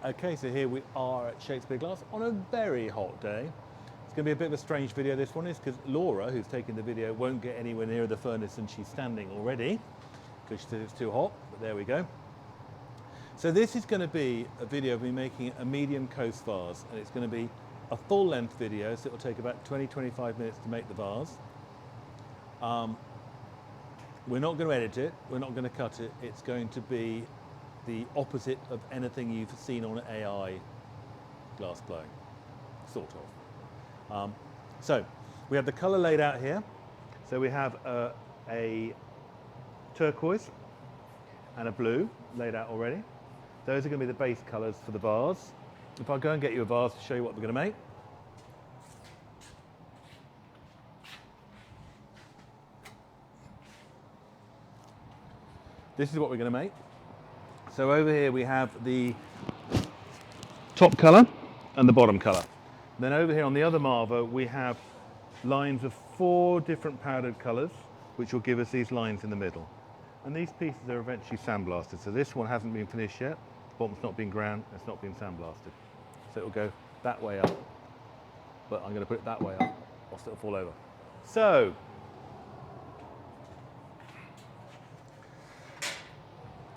Okay, so here we are at Shakespeare Glass on a very hot day. It's going to be a bit of a strange video, this one is, because Laura, who's taking the video, won't get anywhere near the furnace and she's standing already because she said it's too hot, but there we go. So this is going to be a video of me making a medium coast vase, and it's going to be a full length video, so it will take about 20-25 minutes to make the vase. We're not going to edit it, we're not going to cut it, it's going to be the opposite of anything you've seen on AI glass blowing, sort of. So we have the colour laid out here. So we have a turquoise and a blue laid out already. Those are going to be the base colours for the vase. If I go and get you a vase to show you what we're going to make. This is what we're going to make. So over here we have the top colour and the bottom colour. Then over here on the other marver we have lines of 4 different powdered colours, which will give us these lines in the middle. And these pieces are eventually sandblasted. So this one hasn't been finished yet. The bottom's not been ground, it's not been sandblasted. So it will go that way up. But I'm going to put it that way up, or else it'll fall over. So,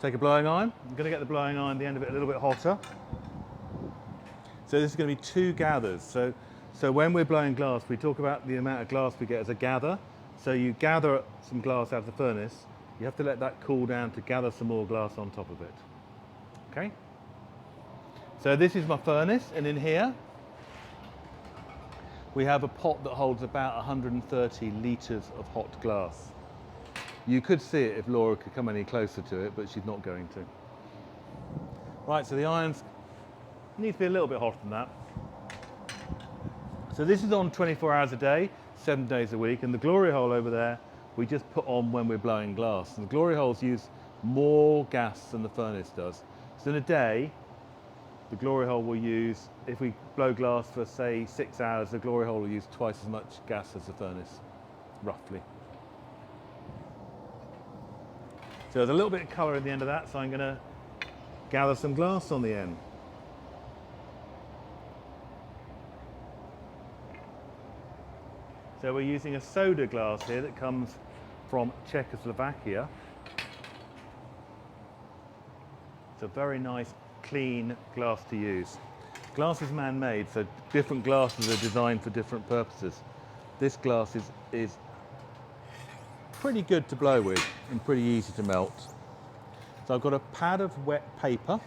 take a blowing iron. I'm going to get the blowing iron, the end of it, a little bit hotter. So this is going to be 2 gathers. So when we're blowing glass, we talk about the amount of glass we get as a gather. So you gather some glass out of the furnace. You have to let that cool down to gather some more glass on top of it. Okay? So this is my furnace, and in here we have a pot that holds about 130 litres of hot glass. You could see it if Laura could come any closer to it, but she's not going to. Right, so the irons need to be a little bit hotter than that. So this is on 24 hours a day, 7 days a week, and the glory hole over there we just put on when we're blowing glass. And the glory holes use more gas than the furnace does. So in a day, the glory hole will use, if we blow glass for say 6 hours, the glory hole will use twice as much gas as the furnace, roughly. So there's a little bit of colour in the end of that, so I'm going to gather some glass on the end. So we're using a soda glass here that comes from Czechoslovakia. It's a very nice, clean glass to use. Glass is man-made, so different glasses are designed for different purposes. This glass is pretty good to blow with and pretty easy to melt. So I've got a pad of wet paper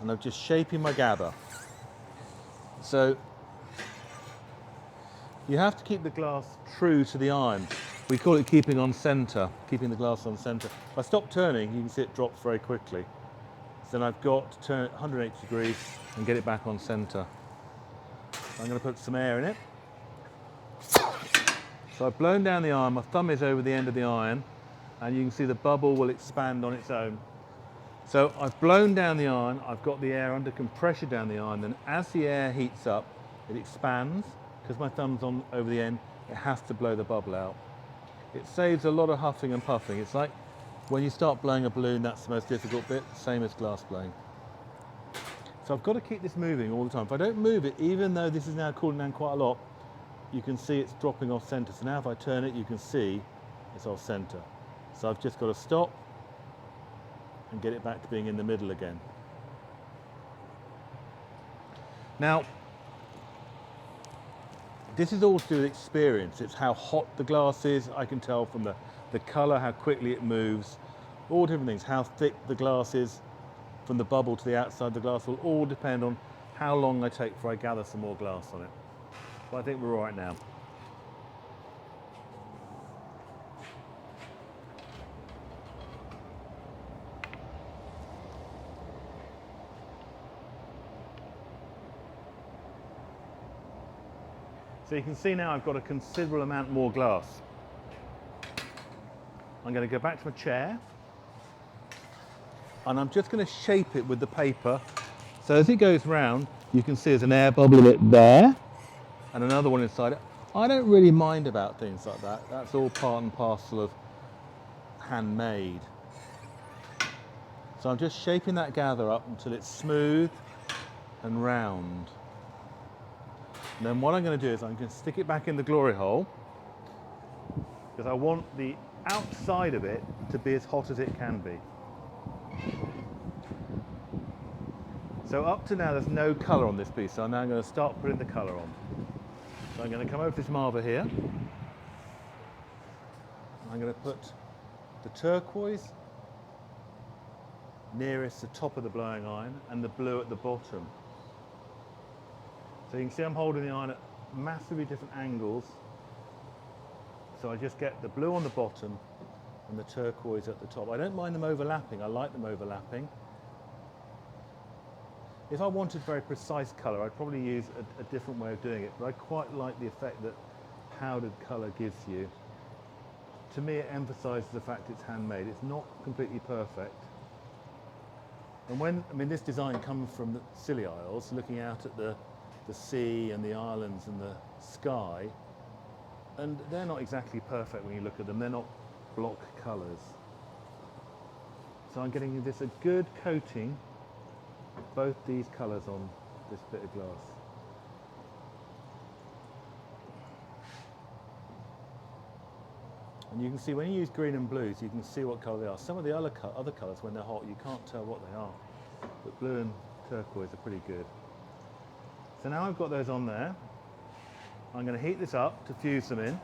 and I'm just shaping my gather. So you have to keep the glass true to the iron. We call it keeping on centre, keeping the glass on centre. If I stop turning, you can see it drops very quickly. So then I've got to turn it 180 degrees and get it back on centre. I'm going to put some air in it. So I've blown down the iron, my thumb is over the end of the iron, and you can see the bubble will expand on its own. So I've blown down the iron, I've got the air under compression down the iron, then as the air heats up, it expands. Because my thumb's on over the end, it has to blow the bubble out. It saves a lot of huffing and puffing. It's like when you start blowing a balloon, that's the most difficult bit, same as glass blowing. So I've got to keep this moving all the time. If I don't move it, even though this is now cooling down quite a lot, you can see it's dropping off centre. So now if I turn it, you can see it's off centre. So I've just got to stop and get it back to being in the middle again. Now, this is all to do with experience. It's how hot the glass is. I can tell from the colour, how quickly it moves, all different things. How thick the glass is from the bubble to the outside of the glass will all depend on how long I take before I gather some more glass on it. But I think we're all right now. So you can see now I've got a considerable amount more glass. I'm going to go back to my chair and I'm just going to shape it with the paper. So as it goes round, you can see there's an air bubble in it there and another one inside it. I don't really mind about things like that. That's all part and parcel of handmade. So I'm just shaping that gather up until it's smooth and round. And then what I'm going to do is I'm going to stick it back in the glory hole, because I want the outside of it to be as hot as it can be. So up to now there's no colour on this piece, so I'm now going to start putting the colour on. So I'm going to come over to this marble here. I'm going to put the turquoise nearest the top of the blowing iron and the blue at the bottom. So you can see I'm holding the iron at massively different angles. So I just get the blue on the bottom and the turquoise at the top. I don't mind them overlapping, I like them overlapping. If I wanted very precise colour, I'd probably use a different way of doing it, but I quite like the effect that powdered colour gives you. To me, it emphasises the fact it's handmade. It's not completely perfect. And this design comes from the Scilly Isles, looking out at the sea and the islands and the sky, and they're not exactly perfect when you look at them. They're not block colours. So I'm getting this a good coating of both these colours on this bit of glass. And you can see when you use green and blues, you can see what colour they are. Some of the other colours, when they're hot, you can't tell what they are. But blue and turquoise are pretty good. So now I've got those on there. I'm going to heat this up to fuse them in.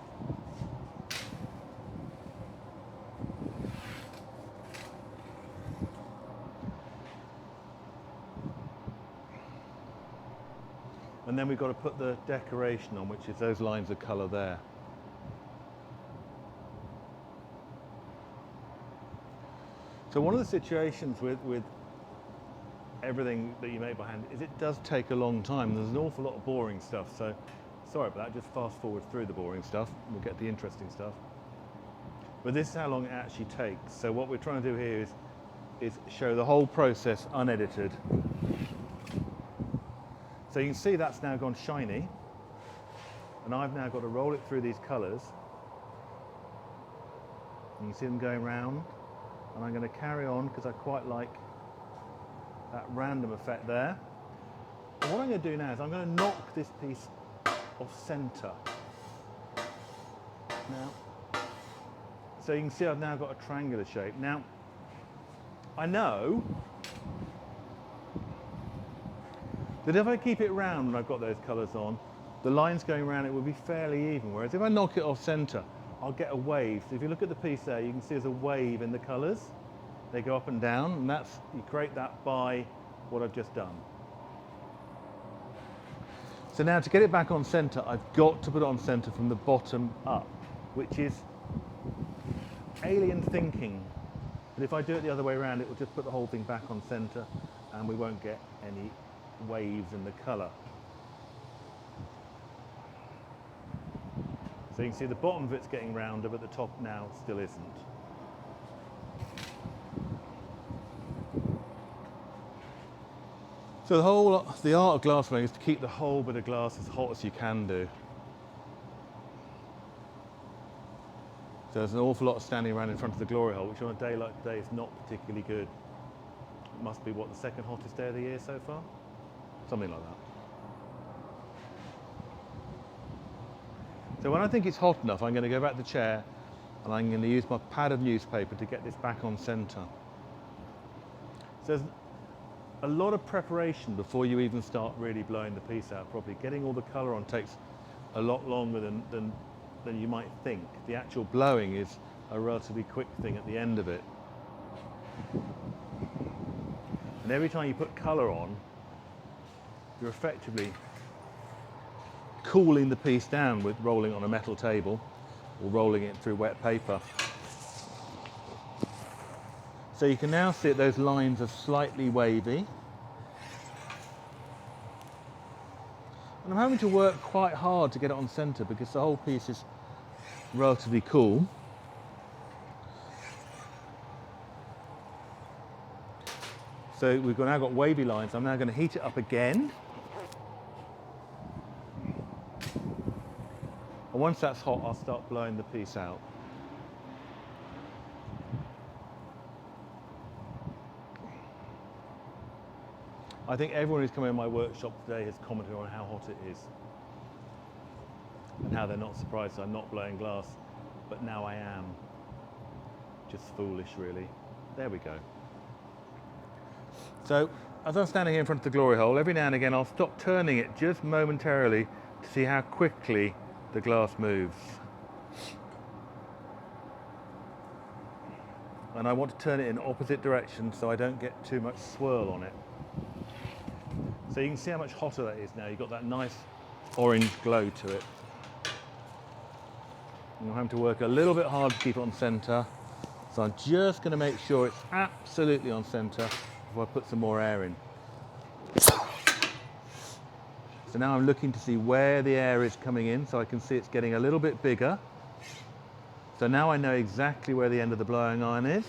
And then we've got to put the decoration on, which is those lines of colour there. So one of the situations with everything that you make by hand is it does take a long time. There's an awful lot of boring stuff, so sorry about that, just fast forward through the boring stuff, we'll get the interesting stuff. But this is how long it actually takes. So what we're trying to do here is show the whole process unedited. So you can see that's now gone shiny, and I've now got to roll it through these colours. And you can see them going round, and I'm going to carry on because I quite like that random effect there. And what I'm going to do now is I'm going to knock this piece off centre. Now, so you can see I've now got a triangular shape. Now, I know that if I keep it round when I've got those colours on, the lines going around it will be fairly even, whereas if I knock it off centre, I'll get a wave. So if you look at the piece there, you can see there's a wave in the colours. They go up and down, and you create that by what I've just done. So now to get it back on centre, I've got to put it on centre from the bottom up, which is alien thinking. And if I do it the other way around, it will just put the whole thing back on centre, and we won't get any waves in the colour. So you can see the bottom of it's getting rounder, but the top now still isn't. So the art of glassblowing is to keep the whole bit of glass as hot as you can do. So there's an awful lot of standing around in front of the glory hole, which on a day like today is not particularly good. It must be, what, the second hottest day of the year so far? Something like that. So when I think it's hot enough, I'm going to go back to the chair and I'm going to use my pad of newspaper to get this back on centre. So there's a lot of preparation before you even start really blowing the piece out properly. Getting all the colour on takes a lot longer than you might think. The actual blowing is a relatively quick thing at the end of it. And every time you put colour on, you're effectively cooling the piece down with rolling on a metal table or rolling it through wet paper. So you can now see that those lines are slightly wavy. And I'm having to work quite hard to get it on centre because the whole piece is relatively cool. So we've now got wavy lines. I'm now going to heat it up again. And once that's hot, I'll start blowing the piece out. I think everyone who's come in my workshop today has commented on how hot it is and how they're not surprised I'm not blowing glass, but now I am. Just foolish, really. There we go. So, as I'm standing here in front of the glory hole, every now and again I'll stop turning it just momentarily to see how quickly the glass moves. And I want to turn it in opposite direction so I don't get too much swirl on it. So you can see how much hotter that is now. You've got that nice orange glow to it. I'm having to work a little bit hard to keep it on centre. So I'm just going to make sure it's absolutely on centre before I put some more air in. So now I'm looking to see where the air is coming in, so I can see it's getting a little bit bigger. So now I know exactly where the end of the blowing iron is.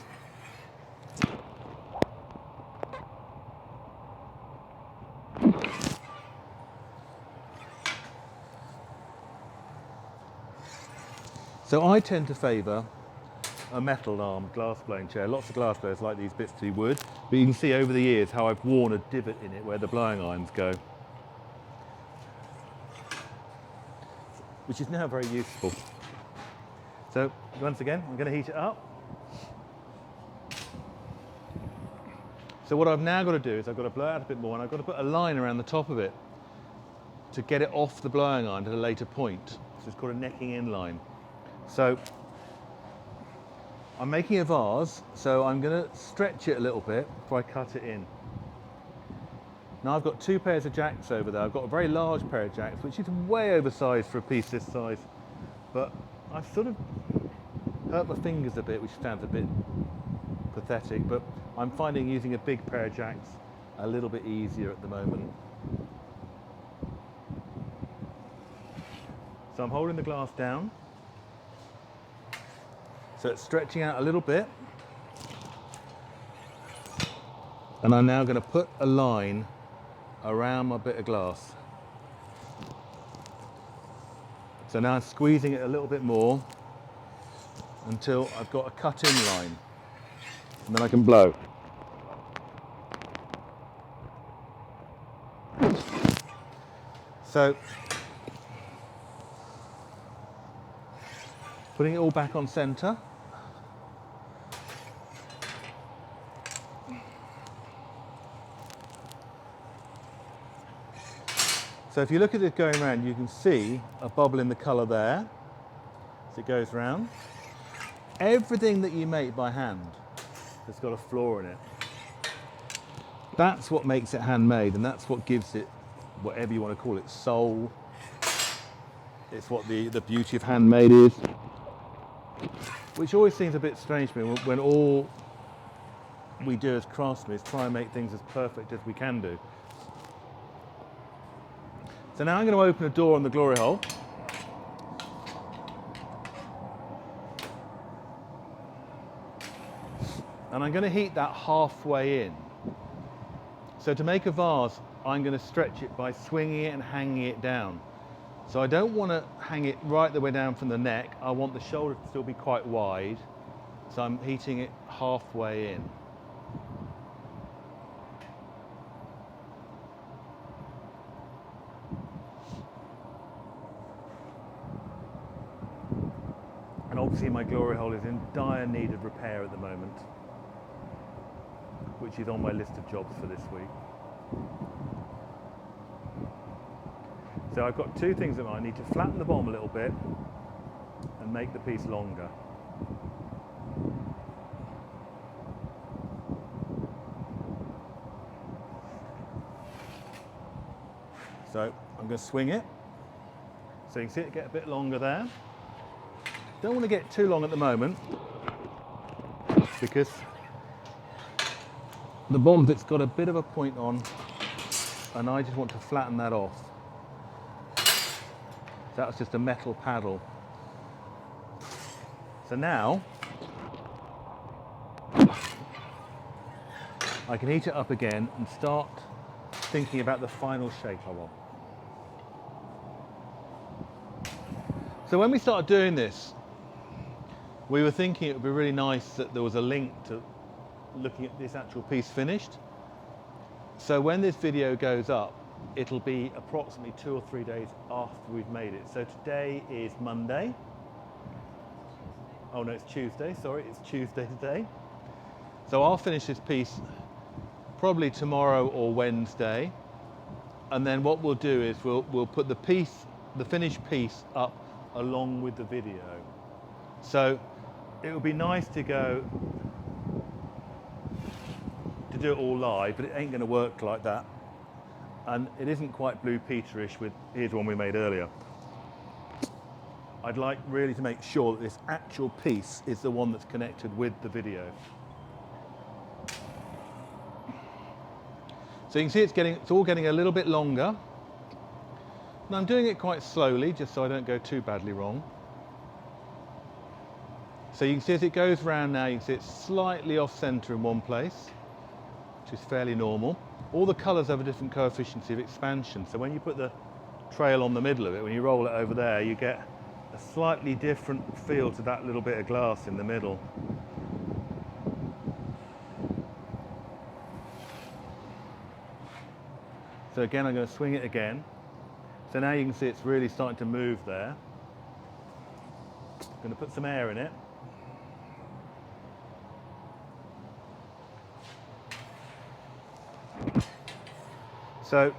So I tend to favour a metal armed glass blowing chair. Lots of glass blowers like these bits to be wood, but you can see over the years how I've worn a divot in it where the blowing irons go, which is now very useful. So once again, I'm going to heat it up. So what I've now got to do is I've got to blow it out a bit more, and I've got to put a line around the top of it to get it off the blowing iron at a later point. So it's called a necking in line. So I'm making a vase, so I'm going to stretch it a little bit before I cut it in. Now I've got two pairs of jacks over there. I've got a very large pair of jacks, which is way oversized for a piece this size, but I've sort of hurt my fingers a bit, which sounds a bit pathetic, but I'm finding using a big pair of jacks a little bit easier at the moment. So I'm holding the glass down. So it's stretching out a little bit. And I'm now going to put a line around my bit of glass. So now I'm squeezing it a little bit more until I've got a cut-in line. And then I can blow. So, putting it all back on centre. So if you look at it going around, you can see a bubble in the colour there as it goes round. Everything that you make by hand has got a flaw in it. That's what makes it handmade, and that's what gives it, whatever you want to call it, soul. It's what the beauty of handmade is. Which always seems a bit strange to me when all we do as craftsmen is try and make things as perfect as we can do. So now I'm going to open a door on the glory hole. And I'm going to heat that halfway in. So to make a vase, I'm going to stretch it by swinging it and hanging it down. So I don't want to hang it right the way down from the neck. I want the shoulder to still be quite wide. So I'm heating it halfway in. And obviously my glory hole is in dire need of repair at the moment, which is on my list of jobs for this week. So I've got two things that I need to flatten the bottom a little bit and make the piece longer. So I'm going to swing it. So you can see it get a bit longer there. Don't want to get too long at the moment because the bottom bit's got a bit of a point on and I just want to flatten that off. So that's just a metal paddle. So now I can heat it up again and start thinking about the final shape I want. So when we started doing this, we were thinking it would be really nice that there was a link to looking at this actual piece finished. So when this video goes up, it'll be approximately 2 or 3 days after we've made it. So today is Monday. Oh no, it's Tuesday, sorry, it's Tuesday today. So I'll finish this piece probably tomorrow or Wednesday. And then what we'll do is we'll put the finished piece up along with the video. So it would be nice to do it all live, but it ain't going to work like that. And it isn't quite Blue Peter-ish with, here's one we made earlier. I'd like really to make sure that this actual piece is the one that's connected with the video. So you can see it's all getting a little bit longer. And I'm doing it quite slowly, just so I don't go too badly wrong. So you can see as it goes round now, you can see it's slightly off center in one place, which is fairly normal. All the colours have a different coefficient of expansion. So when you put the trail on the middle of it, when you roll it over there, you get a slightly different feel to that little bit of glass in the middle. So again, I'm going to swing it again. So now you can see it's really starting to move there. I'm going to put some air in it. So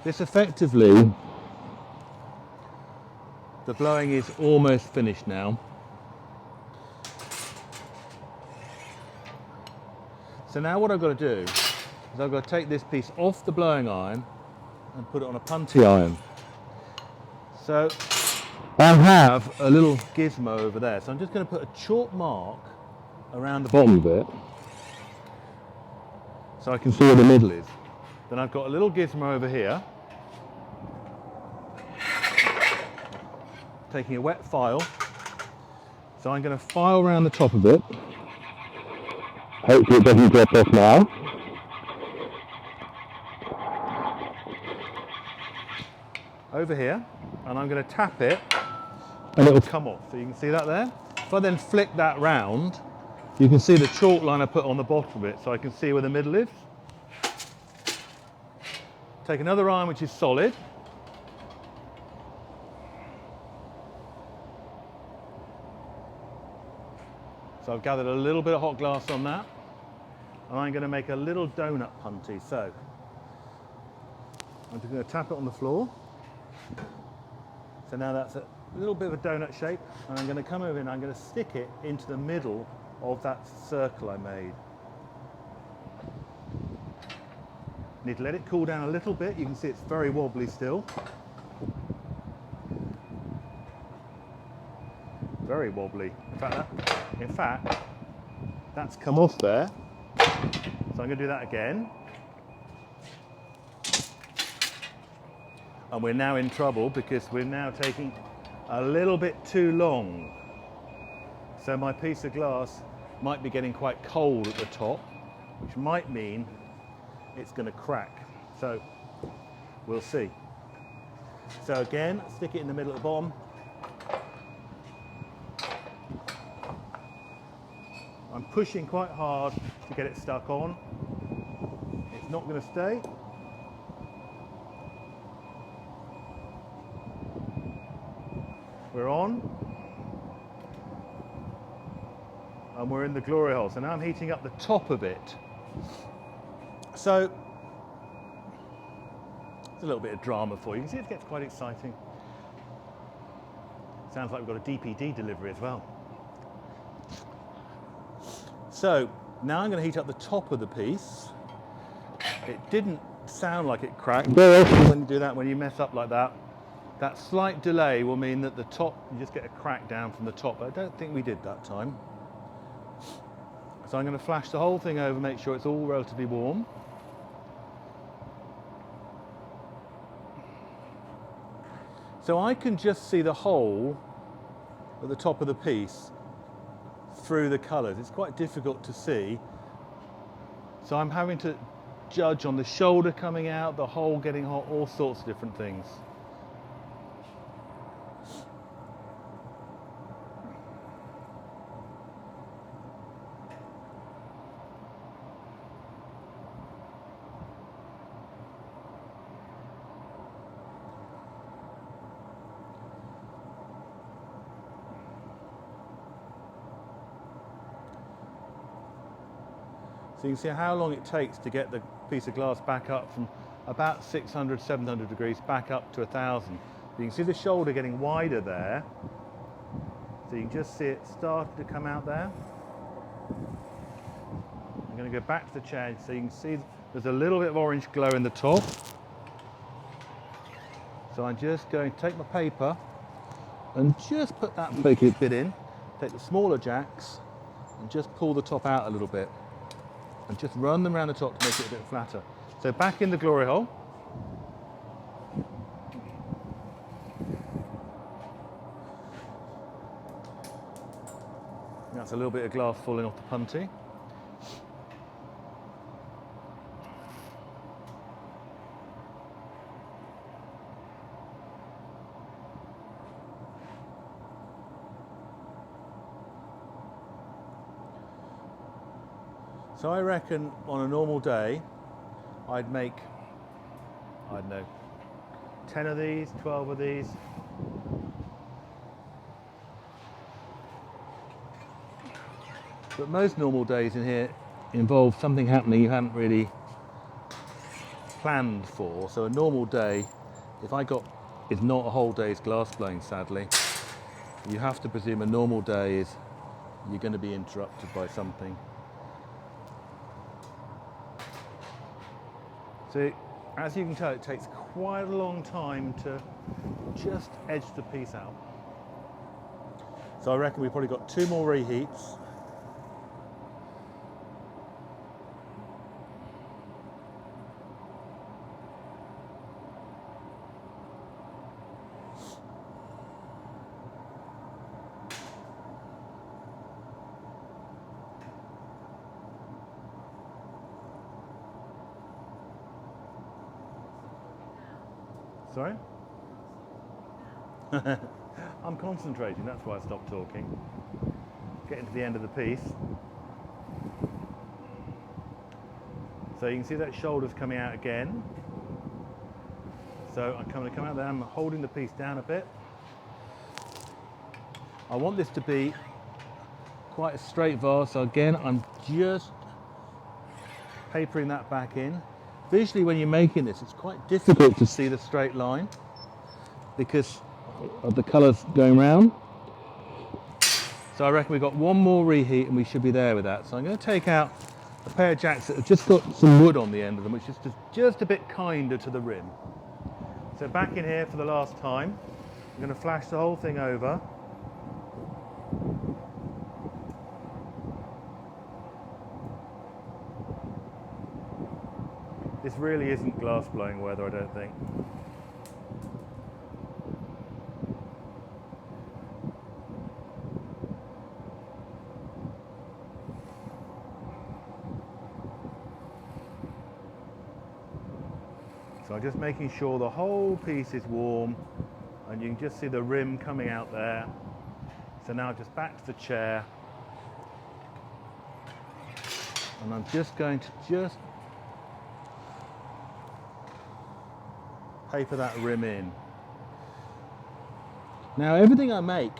this effectively, the blowing is almost finished now. So now what I've got to do is I've got to take this piece off the blowing iron and put it on a punty iron. So I have a little gizmo over there. So I'm just going to put a chalk mark around the bottom of it so I can see where the middle is. Then I've got a little gizmo over here, taking a wet file. So I'm going to file around the top of it. Hopefully it doesn't drop off now. Over here, and I'm going to tap it and it'll come off. So you can see that there. If I then flick that round, you can see the chalk line I put on the bottom of it, so I can see where the middle is. Take another iron which is solid. So I've gathered a little bit of hot glass on that, and I'm going to make a little donut punty. So I'm just going to tap it on the floor. So now that's a little bit of a donut shape, and I'm going to come over and I'm going to stick it into the middle of that circle I made. Need to let it cool down a little bit. You can see it's very wobbly still. Very wobbly. In fact, that's come off there. So I'm going to do that again. And we're now in trouble because we're now taking a little bit too long. So my piece of glass might be getting quite cold at the top, which might mean it's going to crack. So we'll see. So again, stick it in the middle at the bottom. I'm pushing quite hard to get it stuck on. It's not going to stay. We're on. And we're in the glory hole. So now I'm heating up the top of it. So it's a little bit of drama for you. You can see it gets quite exciting. Sounds like we've got a DPD delivery as well. So now I'm going to heat up the top of the piece. It didn't sound like it cracked. Very often when you do that, when you mess up like that, that slight delay will mean that the top, you just get a crack down from the top. But I don't think we did that time. So I'm going to flash the whole thing over, make sure it's all relatively warm. So I can just see the hole at the top of the piece through the colours. It's quite difficult to see. So I'm having to judge on the shoulder coming out, the hole getting hot, all sorts of different things. So you can see how long it takes to get the piece of glass back up from about 600, 700 degrees back up to 1000. You can see the shoulder getting wider there. So you can just see it starting to come out there. I'm going to go back to the chair so you can see there's a little bit of orange glow in the top. So I'm just going to take my paper and just put that bit in, take the smaller jacks and just pull the top out a little bit and just run them around the top to make it a bit flatter. So back in the glory hole. That's a little bit of glass falling off the punty. So I reckon on a normal day, I'd make, I don't know, 10 of these, 12 of these. But most normal days in here involve something happening you hadn't really planned for. So a normal day, if I got, it's not a whole day's glass blowing, sadly. You have to presume a normal day is you're going to be interrupted by something. So as you can tell, it takes quite a long time to just edge the piece out. So I reckon we've probably got 2 more reheats. Sorry? I'm concentrating, that's why I stopped talking. Getting to the end of the piece. So you can see that shoulder's coming out again. So I'm going to come out there, I'm holding the piece down a bit. I want this to be quite a straight vase, so again I'm just papering that back in. Visually, when you're making this, it's quite difficult to see the straight line because of the colours going round. So I reckon we've got 1 more reheat and we should be there with that. So I'm going to take out a pair of jacks that have just got some wood on the end of them, which is just a bit kinder to the rim. So back in here for the last time, I'm going to flash the whole thing over. This really isn't glass blowing weather, I don't think. So I'm just making sure the whole piece is warm and you can just see the rim coming out there. So now just back to the chair. And I'm just going to paper that rim in. Now everything I make,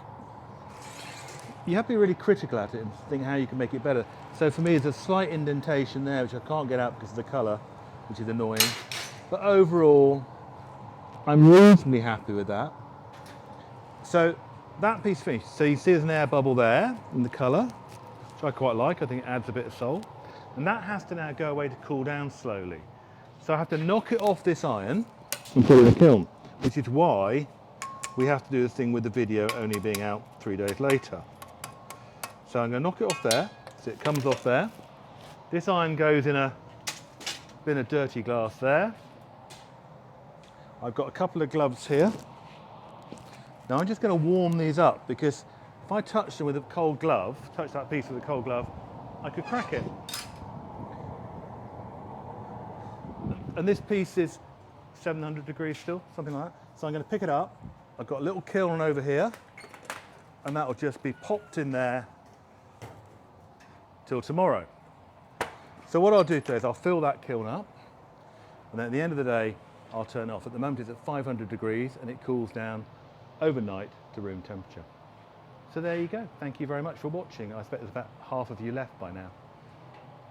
you have to be really critical at it and think how you can make it better. So for me, there's a slight indentation there which I can't get out because of the colour, which is annoying. But overall, I'm reasonably happy with that. So that piece finished. So you see there's an air bubble there in the colour, which I quite like. I think it adds a bit of soul. And that has to now go away to cool down slowly. So I have to knock it off this iron and put it in the kiln, which is why we have to do this thing with the video only being out 3 days later. So I'm going to knock it off there, so it comes off there. This iron goes in a bin of dirty glass there. I've got a couple of gloves here. Now I'm just going to warm these up because if I touch them with a cold glove, touch that piece with a cold glove, I could crack it. And this piece is 700 degrees still, something like that. So I'm going to pick it up. I've got a little kiln over here and that will just be popped in there till tomorrow. So what I'll do today is I'll fill that kiln up and then at the end of the day I'll turn it off. At the moment it's at 500 degrees and it cools down overnight to room temperature. So there you go. Thank you very much for watching. I expect there's about half of you left by now.